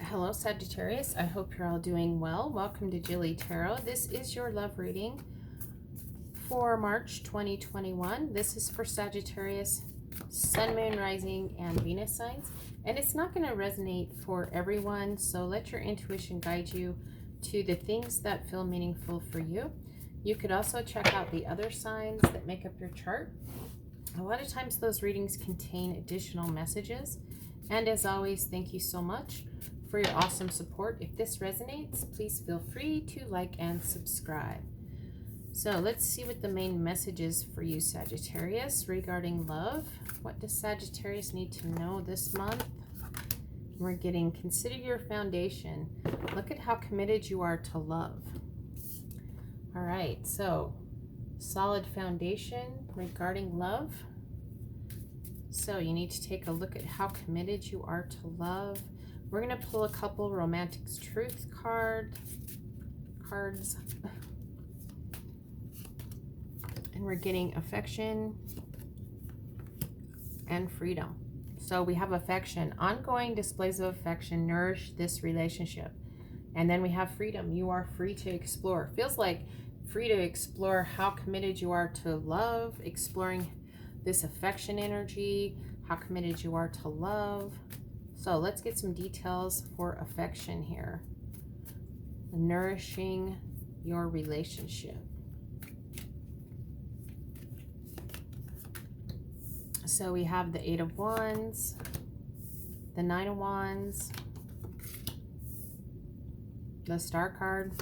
Hello, Sagittarius. I hope you're all doing well. Welcome to JilleTarot. This is your love reading for March 2021. This is for Sagittarius, Sun, Moon, Rising, and Venus signs. And it's not going to resonate for everyone, so let your intuition guide you to the things that feel meaningful for you. You could also check out the other signs that make up your chart. A lot of times those readings contain additional messages. And as always, thank you so much for your awesome support. If this resonates, please feel free to like and subscribe. So let's see what the main message is for you, Sagittarius, regarding love. What does Sagittarius need to know this month? We're getting, consider your foundation. Look at how committed you are to love. All right, so solid foundation regarding love. So you need to take a look at how committed you are to love. We're going to pull a couple romantic truth cards. And we're getting affection and freedom. So we have affection. Ongoing displays of affection nourish this relationship. And then we have freedom. You are free to explore. Feels like free to explore how committed you are to love, exploring this affection energy, how committed you are to love. So let's get some details for affection here. Nourishing your relationship. So we have the 8 of Wands, the 9 of Wands, the Star card,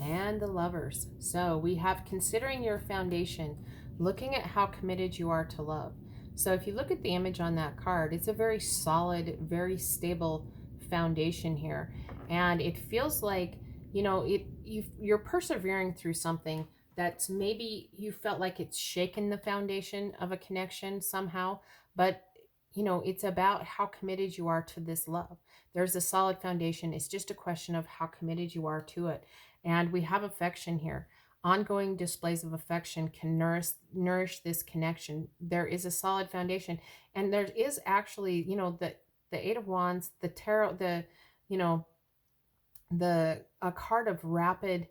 and the Lovers. So we have considering your foundation, looking at how committed you are to love. So if you look at the image on that card, it's a very solid, very stable foundation here. And it feels like, you know, you're persevering through something that's maybe you felt like it's shaken the foundation of a connection somehow. But, you know, it's about how committed you are to this love. There's a solid foundation. It's just a question of how committed you are to it. And we have affection here. Ongoing displays of affection can nourish this connection. There is a solid foundation, and there is actually, you know, the 8 of Wands, the tarot, you know, a card of rapid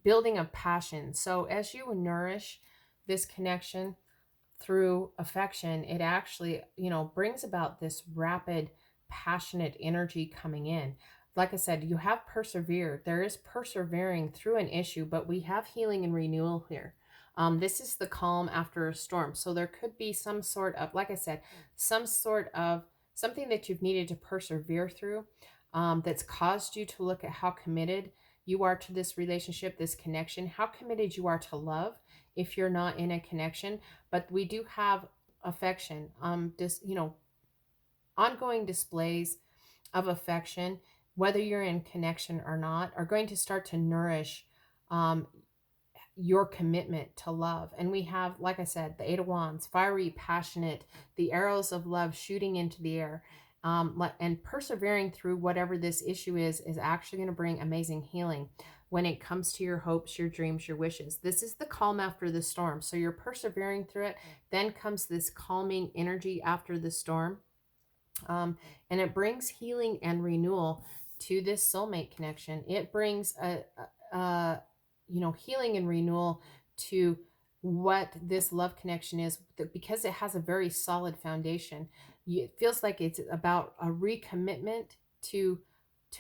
building of passion. So as you nourish this connection through affection, it actually, you know, brings about this rapid, passionate energy coming in. Like I said, you have persevered. There is persevering through an issue, but we have healing and renewal here. This is the calm after a storm. So there could be some sort of, like I said, some sort of something that you've needed to persevere through that's caused you to look at how committed you are to this relationship, this connection, how committed you are to love if you're not in a connection. But we do have affection, you know, ongoing displays of affection, whether you're in connection or not, are going to start to nourish your commitment to love. And we have, like I said, the 8 of Wands, fiery, passionate, the arrows of love shooting into the air. And persevering through whatever this issue is actually going to bring amazing healing when it comes to your hopes, your dreams, your wishes. This is the calm after the storm. So you're persevering through it. Then comes this calming energy after the storm. And it brings healing and renewal to this soulmate connection. It brings you know, healing and renewal to what this love connection is, because it has a very solid foundation. It feels like it's about a recommitment to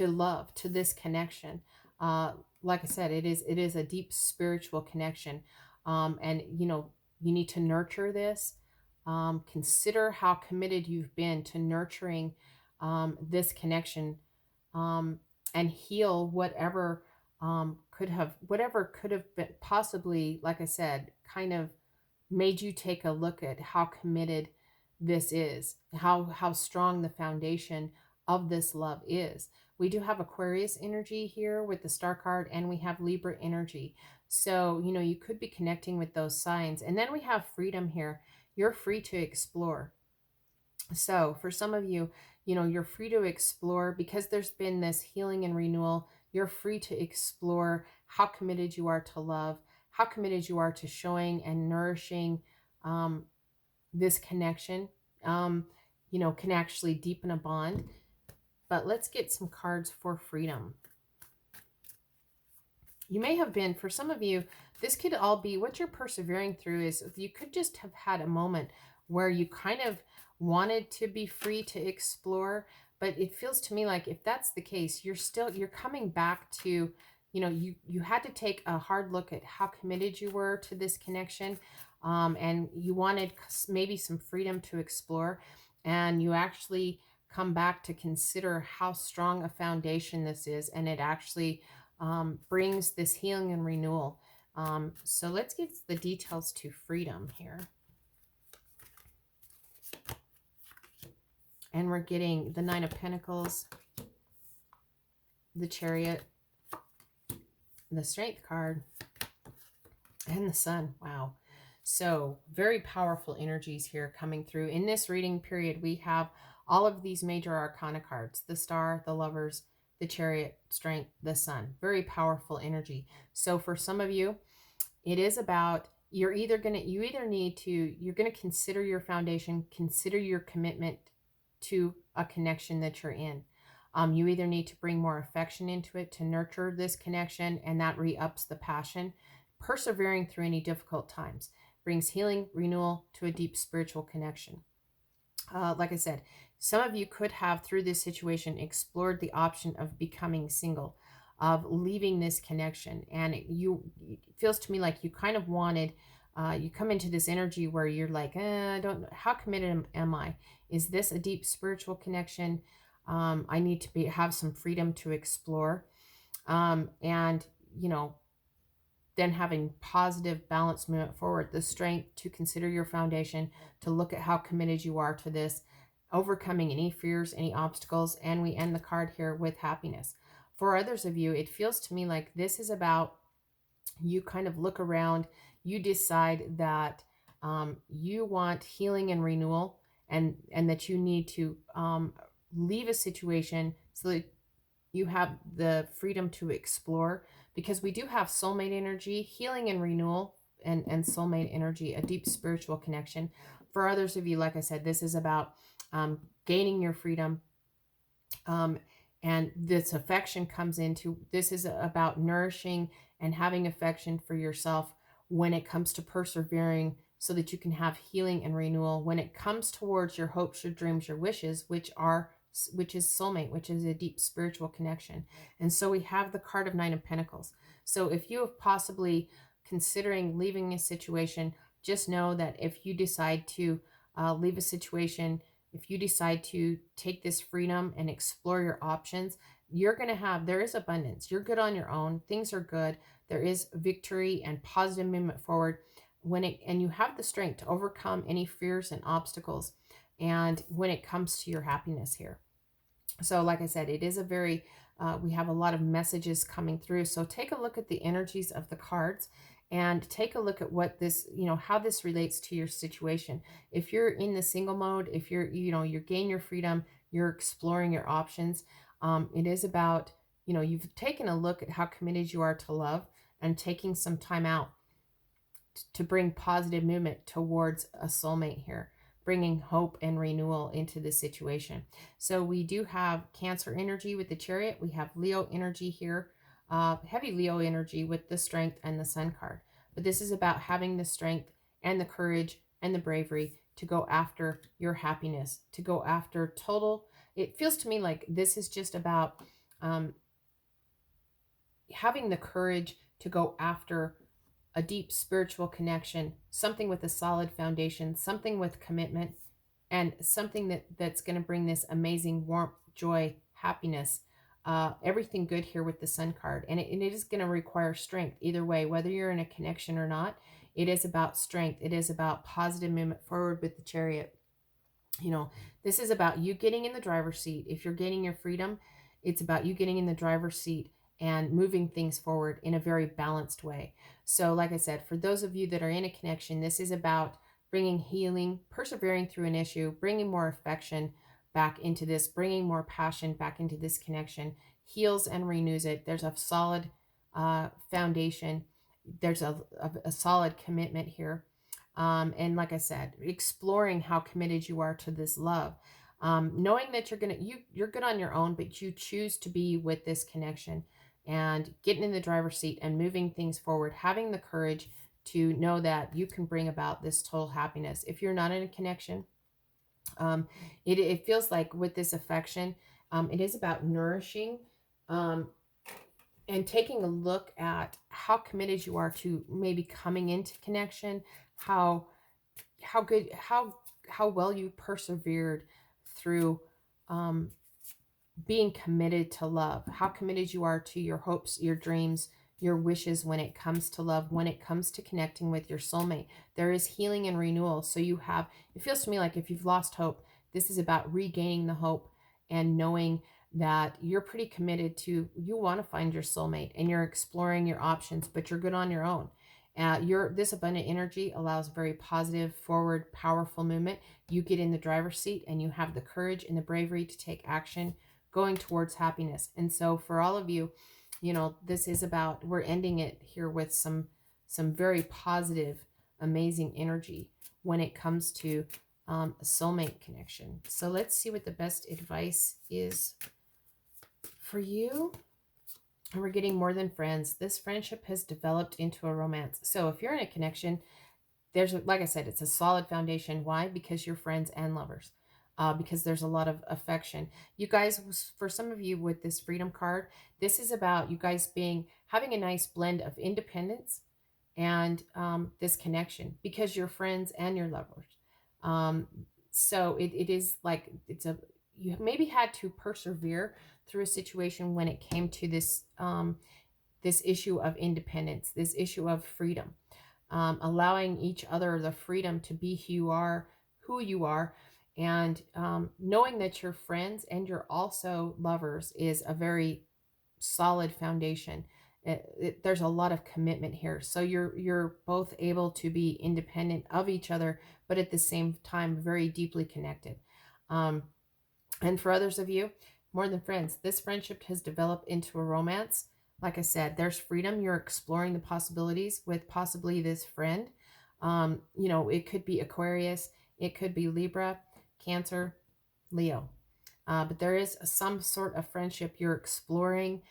love, to this connection. Like I said, it is a deep spiritual connection. And you know, you need to nurture this. Consider how committed you've been to nurturing this connection, and heal whatever could have been possibly, like I said, kind of made you take a look at how committed this is, how strong the foundation of this love is. We do have Aquarius energy here with the Star card, and we have Libra energy. So, you know, you could be connecting with those signs. And then we have freedom here. You're free to explore. So for some of you, you know, you're free to explore because there's been this healing and renewal. You're free to explore how committed you are to love, how committed you are to showing and nourishing this connection. can actually deepen a bond. But let's get some cards for freedom. You may have been, for some of you, this could all be what you're persevering through is you could just have had a moment where you kind of wanted to be free to explore, but it feels to me like if that's the case, you're coming back to, you had to take a hard look at how committed you were to this connection, and you wanted maybe some freedom to explore, and you actually come back to consider how strong a foundation this is, and it actually brings this healing and renewal. So let's get the details to freedom here. And we're getting the Nine of Pentacles, the Chariot, the Strength card, and the Sun. Wow. So very powerful energies here coming through. In this reading period, we have all of these major arcana cards: the Star, the Lovers, the Chariot, Strength, the Sun. Very powerful energy. So for some of you, it is about you're going to consider your foundation, consider your commitment to a connection that you're in. You either need to bring more affection into it to nurture this connection, and that re-ups the passion. Persevering through any difficult times brings healing, renewal to a deep spiritual connection. Like I said, some of you could have, through this situation, explored the option of becoming single, of leaving this connection. And it feels to me like you kind of wanted, you come into this energy where you're like, I don't know, how committed am I? Is this a deep spiritual connection? I need to have some freedom to explore. And, then having positive, balanced movement forward, the strength to consider your foundation, to look at how committed you are to this, overcoming any fears, any obstacles, and we end the card here with happiness. For others of you, it feels to me like this is about you kind of look around, you decide that you want healing and renewal, and that you need to leave a situation so that you have the freedom to explore, because we do have soulmate energy, healing and renewal, and soulmate energy, a deep spiritual connection. For others of you, like I said, this is about gaining your freedom, and this affection comes into, this is about nourishing and having affection for yourself when it comes to persevering so that you can have healing and renewal when it comes towards your hopes, your dreams, your wishes, which is soulmate, which is a deep spiritual connection. And so we have the card of Nine of Pentacles. So if you have possibly considering leaving a situation, just know that if you decide to leave a situation, if you decide to take this freedom and explore your options, there is abundance. You're good on your own. Things are good. There is victory and positive movement forward and you have the strength to overcome any fears and obstacles. And when it comes to your happiness here. So like I said, it is a very, we have a lot of messages coming through. So take a look at the energies of the cards and take a look at what this, how this relates to your situation. If you're in the single mode, if you're gain your freedom, you're exploring your options. It is about, you've taken a look at how committed you are to love and taking some time out to bring positive movement towards a soulmate here, bringing hope and renewal into this situation. So we do have Cancer energy with the Chariot. We have Leo energy here, heavy Leo energy with the Strength and the Sun card. But this is about having the strength and the courage and the bravery to go after your happiness, to go after total. It feels to me like this is just about having the courage to go after a deep spiritual connection, something with a solid foundation, something with commitment, and something that's going to bring this amazing warmth, joy, happiness, everything good here with the Sun card. And it is going to require strength either way, whether you're in a connection or not. It is about strength. It is about positive movement forward with the Chariot. This is about you getting in the driver's seat. If you're gaining your freedom, it's about you getting in the driver's seat and moving things forward in a very balanced way. So like I said, for those of you that are in a connection, this is about bringing healing, persevering through an issue, bringing more affection back into this, bringing more passion back into this connection, heals and renews it. There's a solid foundation. There's a solid commitment here. And like I said, exploring how committed you are to this love. knowing that you're good on your own, but you choose to be with this connection and getting in the driver's seat and moving things forward, having the courage to know that you can bring about this total happiness. If you're not in a connection, um, it feels like with this affection, it is about nourishing, um, and taking a look at how committed you are to maybe coming into connection, how good, how well you persevered through, um, being committed to love, how committed you are to your hopes, your dreams, your wishes when it comes to love, when it comes to connecting with your soulmate. There is healing and renewal. So you have, it feels to me like if you've lost hope, this is about regaining the hope and knowing that you're pretty committed to, you want to find your soulmate and you're exploring your options, but you're good on your own. This abundant energy allows very positive, forward, powerful movement. You get in the driver's seat and you have the courage and the bravery to take action going towards happiness. And so for all of you, this is about, we're ending it here with some very positive, amazing energy when it comes to a soulmate connection. So let's see what the best advice is for you. And we're getting more than friends. This friendship has developed into a romance. So if you're in a connection, like I said, it's a solid foundation. Why? Because you're friends and lovers. Because there's a lot of affection. You guys, for some of you with this freedom card, this is about you guys having a nice blend of independence and this connection because you're friends and you're lovers. So it is like you maybe had to persevere through a situation when it came to this this issue of independence, this issue of freedom, allowing each other the freedom to be who you are, and knowing that you're friends and you're also lovers is a very solid foundation. There's a lot of commitment here, so you're both able to be independent of each other, but at the same time very deeply connected. And for others of you, more than friends, this friendship has developed into a romance. Like I said, there's freedom. You're exploring the possibilities with possibly this friend. It could be Aquarius, it could be Libra, Cancer, Leo. But there is some sort of friendship you're exploring.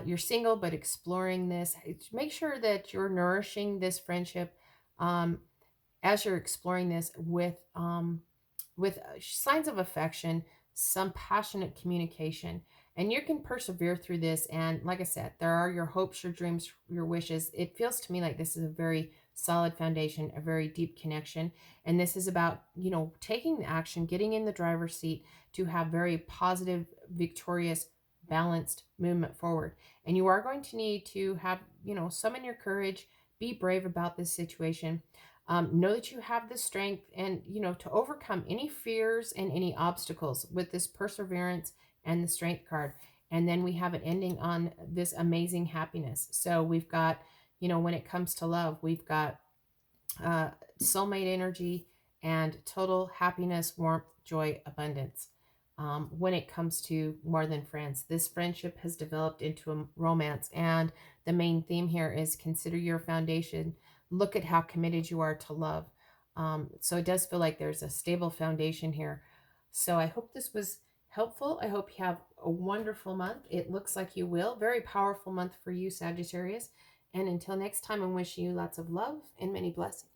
You're single, but exploring this. Make sure that you're nourishing this friendship as you're exploring this with signs of affection, some passionate communication, and you can persevere through this. And like I said, there are your hopes, your dreams, your wishes. It feels to me like this is a very solid foundation, a very deep connection. And this is about, taking the action, getting in the driver's seat to have very positive, victorious, balanced movement forward. And you are going to need to have, summon your courage, be brave about this situation. Know that you have the strength and, to overcome any fears and any obstacles with this perseverance and the strength card. And then we have an ending on this amazing happiness. So we've got, when it comes to love, we've got soulmate energy and total happiness, warmth, joy, abundance. When it comes to more than friends, this friendship has developed into a romance. And the main theme here is consider your foundation. Look at how committed you are to love. So it does feel like there's a stable foundation here. So I hope this was helpful. I hope you have a wonderful month. It looks like you will. Very powerful month for you, Sagittarius. And until next time, I'm wishing you lots of love and many blessings.